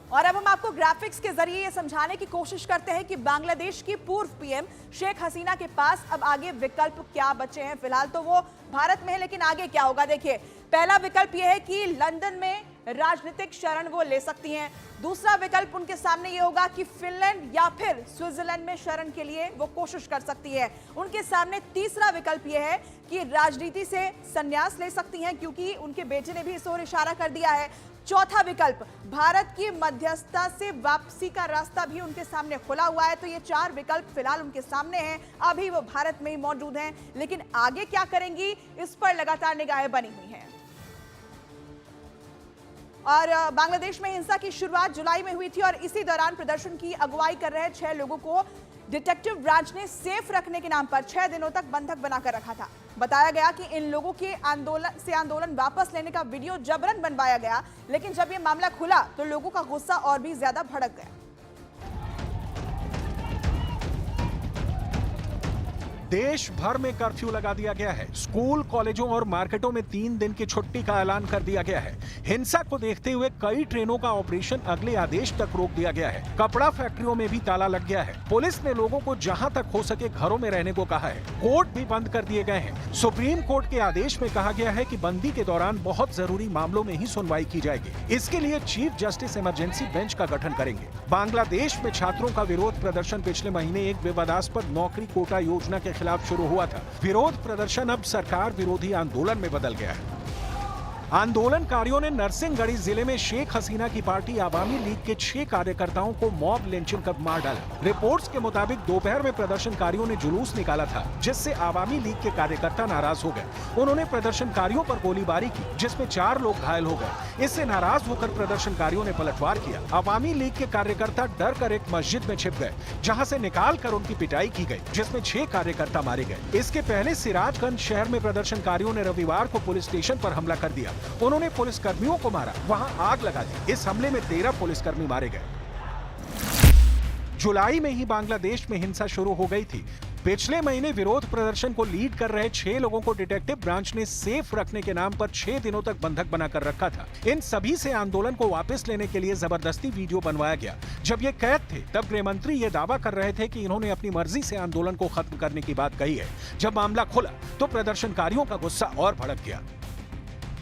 और अब हम आपको ग्राफिक्स के जरिए ये समझाने की कोशिश करते हैं कि बांग्लादेश की पूर्व पीएम शेख हसीना के पास अब आगे विकल्प क्या बचे हैं। फिलहाल तो वो भारत में है, लेकिन आगे क्या होगा देखिए। पहला विकल्प यह है कि लंदन में राजनीतिक शरण वो ले सकती हैं। दूसरा विकल्प उनके सामने ये होगा कि फिनलैंड या फिर स्विट्जरलैंड में शरण के लिए वो कोशिश कर सकती है। उनके सामने तीसरा विकल्प ये है कि राजनीति से संन्यास ले सकती हैं, क्योंकि उनके बेटे ने भी इस ओर इशारा कर दिया है। चौथा विकल्प भारत की मध्यस्थता से वापसी का रास्ता भी उनके सामने खुला हुआ है। तो ये चार विकल्प फिलहाल उनके सामने हैं। अभी वो भारत में ही मौजूद हैं, लेकिन आगे क्या करेंगी इस पर लगातार निगाहें बनी हुई हैं। और बांग्लादेश में हिंसा की शुरुआत जुलाई में हुई थी और इसी दौरान प्रदर्शन की अगुवाई कर रहे 6 लोगों को डिटेक्टिव ब्रांच ने सेफ रखने के नाम पर 6 दिनों तक बंधक बनाकर रखा था। बताया गया कि इन लोगों के आंदोलन वापस लेने का वीडियो जबरन बनवाया गया, लेकिन जब ये मामला खुला तो लोगों का गुस्सा और भी ज्यादा भड़क गया। देश भर में कर्फ्यू लगा दिया गया है। स्कूल, कॉलेजों और मार्केटों में 3 दिन की छुट्टी का ऐलान कर दिया गया है। हिंसा को देखते हुए कई ट्रेनों का ऑपरेशन अगले आदेश तक रोक दिया गया है। कपड़ा फैक्ट्रियों में भी ताला लग गया है। पुलिस ने लोगों को जहां तक हो सके घरों में रहने को कहा है। कोर्ट भी बंद कर दिए गए हैं। सुप्रीम कोर्ट के आदेश में कहा गया है कि बंदी के दौरान बहुत जरूरी मामलों में ही सुनवाई की जाएगी। इसके लिए चीफ जस्टिस इमरजेंसी बेंच का गठन करेंगे। बांग्लादेश में छात्रों का विरोध प्रदर्शन पिछले महीने एक विवादास्पद नौकरी कोटा योजना के खिलाफ शुरू हुआ था। विरोध प्रदर्शन अब सरकार विरोधी आंदोलन में बदल गया है। आंदोलनकारियों ने नरसिंहगढ़ी जिले में शेख हसीना की पार्टी आवामी लीग के 6 कार्यकर्ताओं को मॉब लिंचिंग कर मार डाला। रिपोर्ट्स के मुताबिक दोपहर में प्रदर्शनकारियों ने जुलूस निकाला था, जिससे आवामी लीग के कार्यकर्ता नाराज हो गए। उन्होंने प्रदर्शनकारियों पर गोलीबारी की, जिसमें 4 लोग घायल हो गए। इससे नाराज होकर प्रदर्शनकारियों ने पलटवार किया। आवामी लीग के कार्यकर्ता डर कर एक मस्जिद में छिप गए, जहाँ से निकाल कर उनकी पिटाई की गई, जिसमें 6 कार्यकर्ता मारे गए। इसके पहले सिराजगंज शहर में प्रदर्शनकारियों ने रविवार को पुलिस स्टेशन पर हमला कर दिया। उन्होंने पुलिसकर्मियों को मारा, वहां आग लगा दी। इस हमले में 13 पुलिसकर्मी मारे गए। जुलाई में ही बांग्लादेश में हिंसा शुरू हो गई थी। पिछले महीने विरोध प्रदर्शन को लीड कर रहे 6 लोगों को डिटेक्टिव ब्रांच ने सेफ रखने के नाम पर 6 दिनों तक बंधक बनाकर रखा था। इन सभी से आंदोलन को वापस लेने के लिए जबरदस्ती वीडियो बनवाया गया। जब ये कैद थे तब गृह मंत्री ये दावा कर रहे थे कि इन्होंने अपनी मर्जी से आंदोलन को खत्म करने की बात कही है। जब मामला खुला तो प्रदर्शनकारियों का गुस्सा और भड़क गया।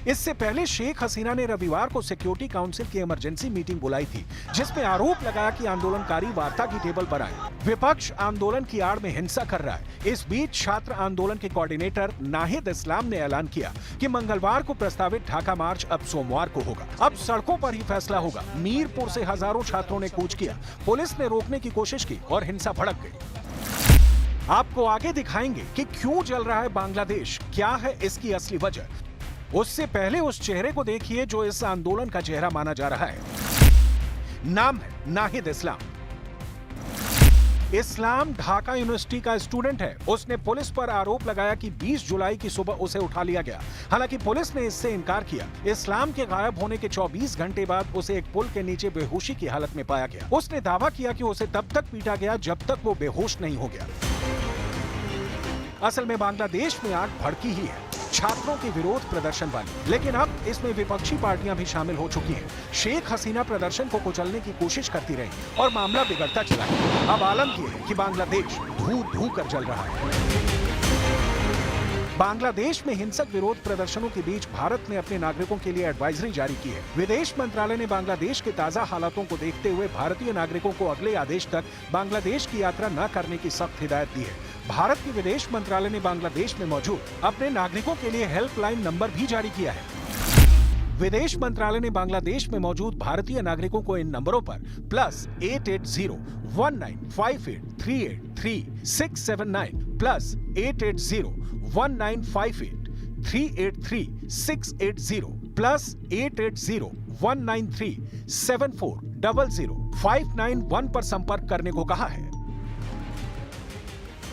इससे पहले शेख हसीना ने रविवार को सिक्योरिटी काउंसिल की इमरजेंसी मीटिंग बुलाई थी, जिसमें आरोप लगाया कि आंदोलनकारी वार्ता की टेबल पर आए। विपक्ष आंदोलन की आड़ में हिंसा कर रहा है। इस बीच छात्र आंदोलन के कोऑर्डिनेटर नाहिद इस्लाम ने ऐलान किया कि मंगलवार को प्रस्तावित ढाका मार्च अब सोमवार को होगा। अब सड़कों पर ही फैसला होगा। मीरपुर से हजारों छात्रों ने कूच किया। पुलिस ने रोकने की कोशिश की और हिंसा भड़क गई। आपको आगे दिखाएंगे कि क्यों जल रहा है बांग्लादेश, क्या है इसकी असली वजह। उससे पहले उस चेहरे को देखिए जो इस आंदोलन का चेहरा माना जा रहा है। नाम है नाहिद इस्लाम। इस्लाम ढाका यूनिवर्सिटी का स्टूडेंट है। उसने पुलिस पर आरोप लगाया कि 20 जुलाई की सुबह उसे उठा लिया गया। हालांकि पुलिस ने इससे इनकार किया। इस्लाम के गायब होने के 24 घंटे बाद उसे एक पुल के नीचे बेहोशी की हालत में पाया गया। उसने दावा किया कि उसे तब तक पीटा गया जब तक वो बेहोश नहीं हो गया। असल में बांग्लादेश में आग भड़की ही है, छात्रों के विरोध प्रदर्शन वाली, लेकिन अब इसमें विपक्षी पार्टियां भी शामिल हो चुकी हैं। शेख हसीना प्रदर्शन को कुचलने की कोशिश करती रही और मामला बिगड़ता चला गया। अब आलम यह है कि बांग्लादेश धू कर जल रहा है। बांग्लादेश में हिंसक विरोध प्रदर्शनों के बीच भारत ने अपने नागरिकों के लिए एडवाइजरी जारी की है। विदेश मंत्रालय ने बांग्लादेश के ताजा हालातों को देखते हुए भारतीय नागरिकों को अगले आदेश तक बांग्लादेश की यात्रा न करने की सख्त हिदायत दी है। भारत के विदेश मंत्रालय ने बांग्लादेश में मौजूद अपने नागरिकों के लिए हेल्पलाइन नंबर भी जारी किया है। विदेश मंत्रालय ने बांग्लादेश में मौजूद भारतीय नागरिकों को इन नंबरों पर +880 1958 383 679 +880 1958 383 680 +880 193 7400 591 पर संपर्क करने को कहा है।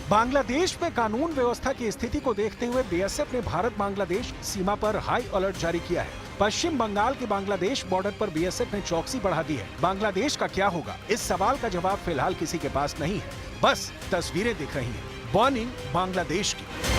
बांग्लादेश में कानून व्यवस्था की स्थिति को देखते हुए बीएसएफ ने भारत बांग्लादेश सीमा पर हाई अलर्ट जारी किया है। पश्चिम बंगाल के बांग्लादेश बॉर्डर पर बीएसएफ ने चौकसी बढ़ा दी है। बांग्लादेश का क्या होगा, इस सवाल का जवाब फिलहाल किसी के पास नहीं है, बस तस्वीरें दिख रही हैं। बर्निंग बांग्लादेश की।